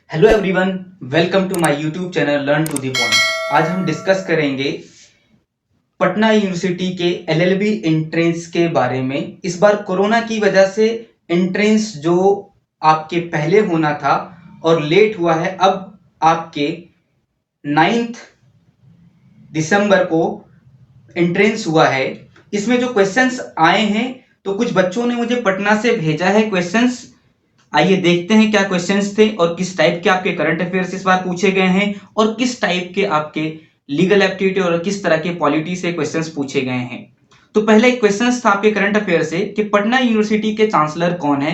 Hello everyone, welcome to my YouTube channel learn to the point. आज हम discuss करेंगे Patna university के LLB entrance के बारे में। इस बार कोरोना की वजह से एंट्रेंस जो आपके पहले होना था और लेट हुआ है, अब आपके 9 दिसंबर को एंट्रेंस हुआ है। इसमें जो क्वेश्चंस आए हैं, तो कुछ बच्चों ने मुझे पटना से भेजा है क्वेश्चंस। आइए देखते हैं क्या क्वेश्चंस थे और किस टाइप के आपके करंट अफेयर्स इस बार पूछे गए हैं और किस टाइप के आपके लीगल एप्टीट्यूड और किस तरह के पॉलिटी से क्वेश्चंस पूछे गए हैं। तो पहले एक क्वेश्चंस था आपके करंट अफेयर से कि पटना यूनिवर्सिटी के चांसलर कौन है।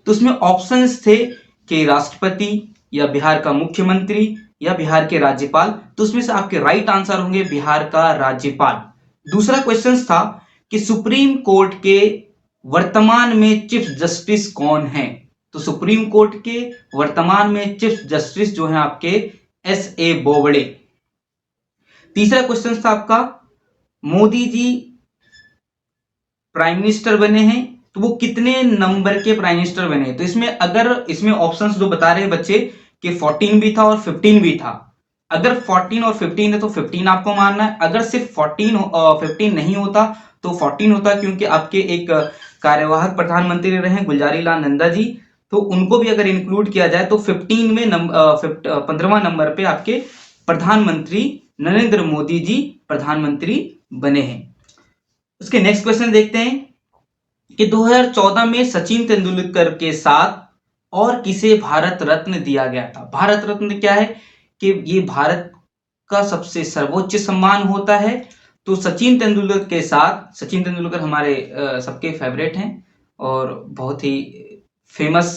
तो उसमें ऑप्शंस थे कि राष्ट्रपति या बिहार का मुख्यमंत्री या बिहार के राज्यपाल। तो उसमें से आपके राइट आंसर होंगे बिहार का राज्यपाल। दूसरा क्वेश्चन था कि सुप्रीम कोर्ट के वर्तमान में चीफ जस्टिस कौन है। तो सुप्रीम कोर्ट के वर्तमान में चीफ जस्टिस जो है आपके एस.ए. बोबड़े। तीसरा क्वेश्चन था आपका, मोदी जी प्राइम मिनिस्टर बने हैं तो वो कितने नंबर के प्राइम मिनिस्टर बने। तो इसमें ऑप्शंस जो बता रहे हैं बच्चे कि 14 भी था और 15 भी था। अगर 14 और 15 है तो 15 आपको मानना है। अगर सिर्फ 15 नहीं होता तो 14 होता, क्योंकि आपके एक कार्यवाहक प्रधानमंत्री रहे गुलजारी लाल नंदा जी, तो उनको भी अगर इंक्लूड किया जाए तो 15 में 15वां नंबर पे आपके प्रधानमंत्री नरेंद्र मोदी जी प्रधानमंत्री बने हैं। उसके नेक्स्ट क्वेश्चन देखते हैं कि 2014 में सचिन तेंदुलकर के साथ और किसे भारत रत्न दिया गया था। भारत रत्न क्या है कि ये भारत का सबसे सर्वोच्च सम्मान होता है। तो सचिन तेंदुलकर के साथ, सचिन तेंदुलकर हमारे सबके फेवरेट हैं और बहुत ही फेमस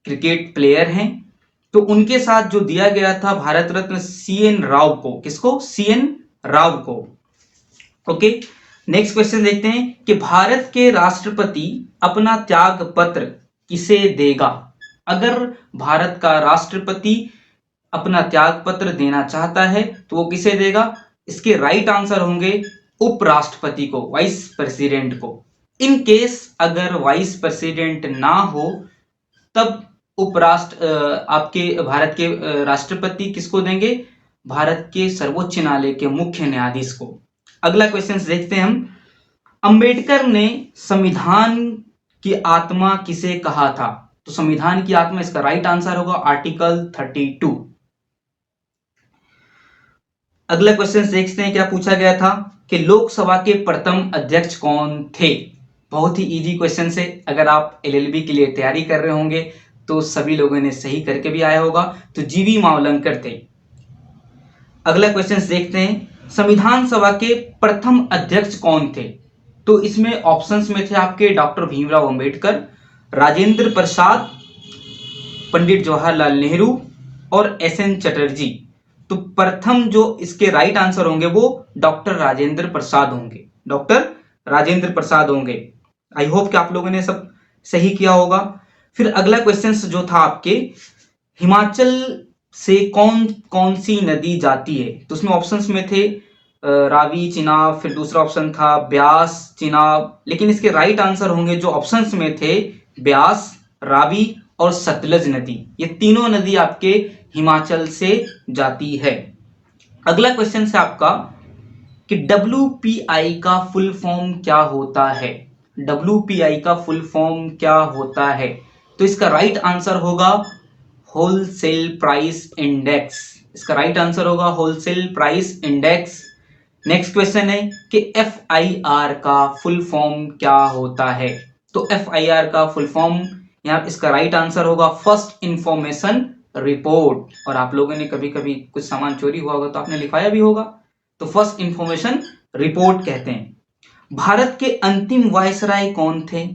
क्रिकेट प्लेयर हैं। तो उनके साथ जो दिया गया था भारत रत्न सी.एन. राव को। किसको? सी.एन. राव को। ओके, नेक्स्ट क्वेश्चन देखते हैं कि भारत के राष्ट्रपति अपना त्याग पत्र किसे देगा। अगर भारत का राष्ट्रपति अपना त्याग पत्र देना चाहता है तो वो किसे देगा। इसके राइट आंसर होंगे उपराष्ट्रपति को, वाइस प्रेसिडेंट को। इन केस अगर वाइस प्रेसिडेंट ना हो तब आपके भारत के राष्ट्रपति किसको देंगे? भारत के सर्वोच्च न्यायालय के मुख्य न्यायाधीश को। अगला क्वेश्चन देखते हैं हम। अंबेडकर ने संविधान की आत्मा किसे कहा था। तो संविधान की आत्मा, इसका राइट आंसर होगा आर्टिकल 32। अगला क्वेश्चन देखते हैं क्या पूछा गया था कि लोकसभा के प्रथम अध्यक्ष कौन थे। बहुत ही इजी क्वेश्चन से, अगर आप एलएलबी के लिए तैयारी कर रहे होंगे तो सभी लोगों ने सही करके भी आया होगा। तो जीवी मावलंकर थे। अगला क्वेश्चन देखते हैं, संविधान सभा के प्रथम अध्यक्ष कौन थे। तो इसमें ऑप्शंस में थे आपके डॉक्टर भीमराव अंबेडकर, राजेंद्र प्रसाद, पंडित जवाहरलाल नेहरू और एस.एन. चटर्जी। तो प्रथम जो इसके राइट आंसर होंगे वो डॉक्टर राजेंद्र प्रसाद होंगे। डॉक्टर राजेंद्र प्रसाद होंगे। आई होप कि आप लोगों ने सब सही किया होगा। फिर अगला क्वेश्चन जो था आपके, हिमाचल से कौन कौन सी नदी जाती है। तो उसमें ऑप्शंस में थे रावी, चिनाब, फिर दूसरा ऑप्शन था ब्यास, चिनाब। लेकिन इसके राइट आंसर होंगे जो ऑप्शंस में थे ब्यास, रावी और सतलज नदी। ये तीनों नदी आपके हिमाचल से जाती है। अगला क्वेश्चन है आपका कि WPI का फुल फॉर्म क्या होता है। WPI का फुल फॉर्म क्या होता है। तो इसका राइट आंसर होगा होलसेल प्राइस इंडेक्स। इसका राइट आंसर होगा wholesale price index. Next question है कि FIR का फुल फॉर्म क्या होता है। तो FIR का फुल फॉर्म, यहाँ इसका राइट आंसर होगा फर्स्ट इंफॉर्मेशन रिपोर्ट। और आप लोगों ने कभी कभी कुछ सामान चोरी हुआ होगा तो आपने लिखवाया भी होगा, तो फर्स्ट इंफॉर्मेशन रिपोर्ट कहते हैं। भारत के अंतिम वायसराय कौन थे।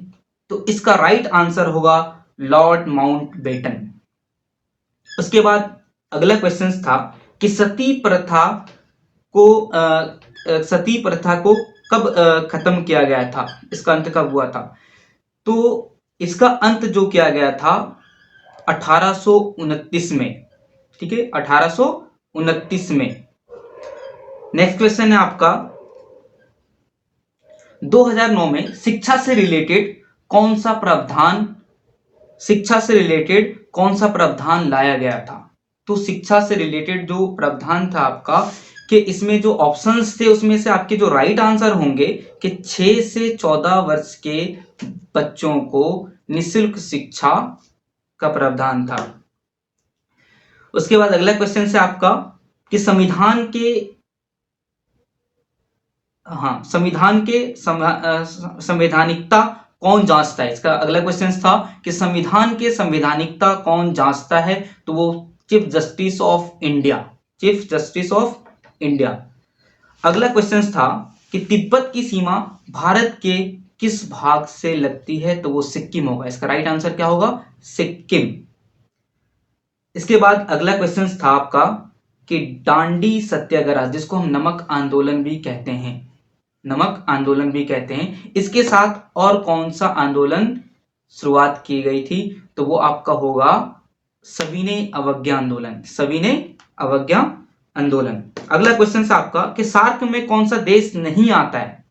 तो इसका राइट आंसर होगा लॉर्ड माउंटबेटन। उसके बाद अगला क्वेश्चन था कि सती प्रथा को कब खत्म किया गया था। इसका अंत कब हुआ था। तो इसका अंत जो किया गया था 1829 में। ठीक है, 1829 में। नेक्स्ट क्वेश्चन है आपका, 2009 में शिक्षा से रिलेटेड कौन सा प्रावधान लाया गया था? तो शिक्षा से रिलेटेड जो प्रावधान था आपका, कि इसमें जो ऑप्शंस थे उसमें से आपके जो राइट आंसर होंगे कि 6 से 14 वर्ष के बच्चों को निःशुल्क शिक्षा का प्रावधान था। उसके बाद अगला क्वेश्चन है आपका कि संविधान के संवैधानिकता कौन जांचता है? इसका अगला क्वेश्चन था कि संविधान के संवैधानिकता कौन जांचता है? तो वो chief justice of India, chief justice of India. अगला क्वेश्चन था कि तिब्बत की सीमा भारत के किस भाग से लगती है? तो वो सिक्किम होगा। इसका राइट आंसर क्या होगा? सिक्किम। इसके बाद अगला क्वेश्चन था आपका कि दांडी सत्याग्रह, जिसको हम नमक आंदोलन भी कहते हैं, नमक आंदोलन भी कहते हैं, इसके साथ और कौन सा आंदोलन शुरुआत की गई थी? तो वो आपका होगा सविनय अवज्ञा आंदोलन, सविनय अवज्ञा आंदोलन। अगला क्वेश्चन है आपका कि सार्क में कौन सा देश नहीं आता है?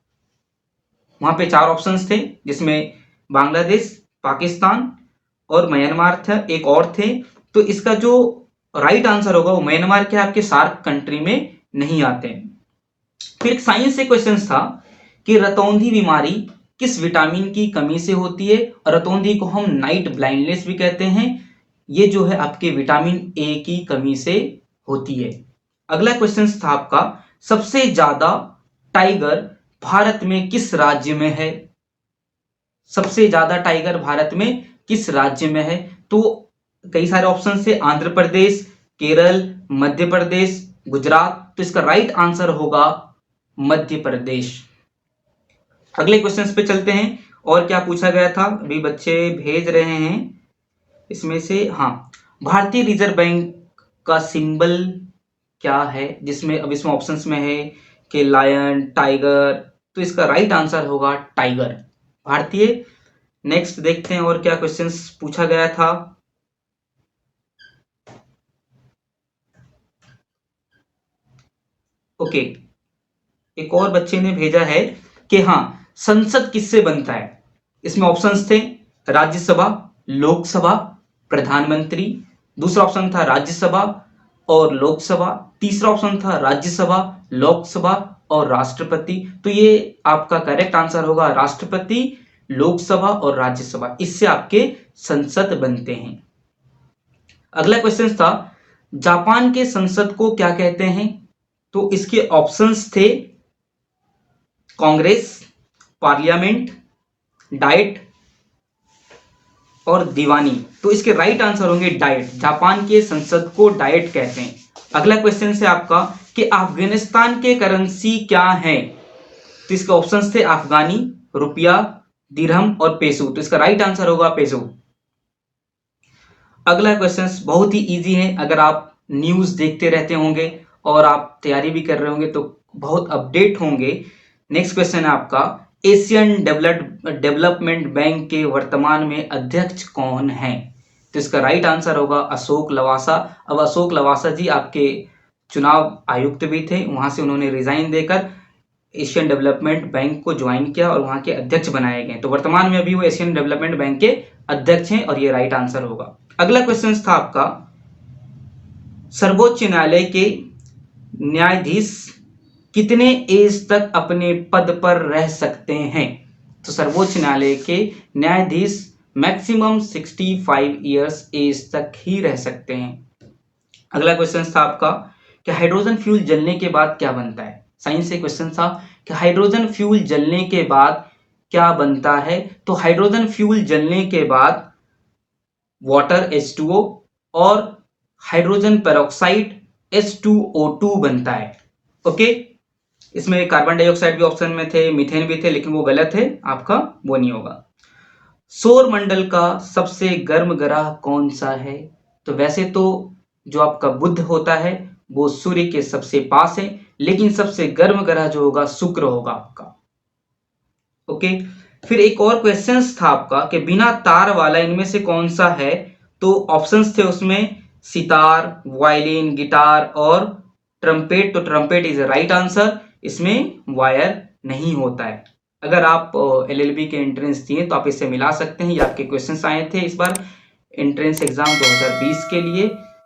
वहां पे 4 ऑप्शंस थे, जिसमें बांग्लादेश, पाकिस्तान और म्यांमार था, एक और थे। तो इसका जो राइट आंसर होगा वो म्यांमार के आपके सार्क कंट्री में नहीं आते हैं। फिर एक साइंस से क्वेश्चन था कि रतौंधी बीमारी किस विटामिन की कमी से होती है? और रतौंधी को हम नाइट ब्लाइंडनेस भी कहते हैं। ये जो है आपके विटामिन ए की कमी से होती है। अगला क्वेश्चन था आपका सबसे ज्यादा टाइगर भारत में किस राज्य में है? सबसे ज्यादा टाइगर भारत में किस राज्य में है? तो कई सारे ऑप्शन थे, आंध्र प्रदेश, केरल, मध्य प्रदेश, गुजरात। तो इसका राइट आंसर होगा मध्य प्रदेश। अगले क्वेश्चंस पे चलते हैं। और क्या पूछा गया था? अभी बच्चे भेज रहे हैं इसमें से। भारतीय रिजर्व बैंक का सिंबल क्या है? जिसमें अब इसमें ऑप्शंस में है कि लायन, टाइगर। तो इसका राइट आंसर होगा टाइगर, भारतीय। नेक्स्ट देखते हैं और क्या क्वेश्चंस पूछा गया था। ओके, एक और बच्चे ने भेजा है कि संसद किससे बनता है? इसमें ऑप्शंस थे राज्यसभा, लोकसभा, प्रधानमंत्री। दूसरा ऑप्शन था राज्यसभा और लोकसभा। तीसरा ऑप्शन था राज्यसभा, लोकसभा और राष्ट्रपति। तो ये आपका करेक्ट आंसर होगा राष्ट्रपति, लोकसभा और राज्यसभा, इससे आपके संसद बनते हैं। अगला क्वेश्चन था जापान के संसद को क्या कहते हैं? तो इसके ऑप्शंस थे कांग्रेस, पार्लियामेंट, डाइट और दीवानी। तो इसके राइट आंसर होंगे डाइट। जापान के संसद को डाइट कहते हैं। अगला क्वेश्चन है आपका कि अफगानिस्तान के करेंसी क्या है? तो इसके ऑप्शंस थे अफगानी, रुपया, दिरहम और पेसो। तो इसका राइट आंसर होगा पेसो। अगला क्वेश्चन बहुत ही इजी है। अगर आप न्यूज देखते रहते होंगे और आप तैयारी भी कर रहे होंगे तो बहुत अपडेट होंगे। नेक्स्ट क्वेश्चन है आपका एशियन डेवलपमेंट बैंक के वर्तमान में अध्यक्ष कौन है? तो इसका राइट आंसर होगा अशोक लवासा। अब अशोक लवासा जी आपके चुनाव आयुक्त भी थे, वहां से उन्होंने रिजाइन देकर एशियन डेवलपमेंट बैंक को ज्वाइन किया और वहां के अध्यक्ष बनाए गए। तो वर्तमान में अभी वो एशियन डेवलपमेंट बैंक के अध्यक्ष हैं और ये राइट आंसर होगा। अगला क्वेश्चन था आपका सर्वोच्च न्यायालय के न्यायाधीश कितने एज तक अपने पद पर रह सकते हैं? तो सर्वोच्च न्यायालय के न्यायाधीश मैक्सिमम 65 इयर्स एज तक ही रह सकते हैं। अगला क्वेश्चन था आपका कि हाइड्रोजन फ्यूल जलने के बाद क्या बनता है? साइंस से क्वेश्चन था कि हाइड्रोजन फ्यूल जलने के बाद क्या बनता है? तो हाइड्रोजन फ्यूल जलने के बाद वाटर H2O और हाइड्रोजन पेरोक्साइड H2O2 बनता है। ओके, इसमें कार्बन डाइऑक्साइड भी ऑप्शन में थे, मीथेन भी थे, लेकिन वो गलत है, आपका वो नहीं होगा। सौर मंडल का सबसे गर्म ग्रह कौन सा है? तो वैसे तो जो आपका बुध होता है वो सूर्य के सबसे पास है, लेकिन सबसे गर्म ग्रह जो होगा शुक्र होगा आपका। ओके, फिर एक और क्वेश्चन था आपका कि बिना तार वाला इनमें से कौन सा है? तो ऑप्शंस थे उसमें सितार, वायलिन, गिटार और ट्रम्पेट। तो ट्रम्पेट इज राइट आंसर, इसमें वायर नहीं होता है। अगर आप LLB के एंट्रेंस दिए तो आप इससे मिला सकते हैं, ये आपके क्वेश्चंस आए थे इस बार एंट्रेंस एग्ज़ाम 2020 के लिए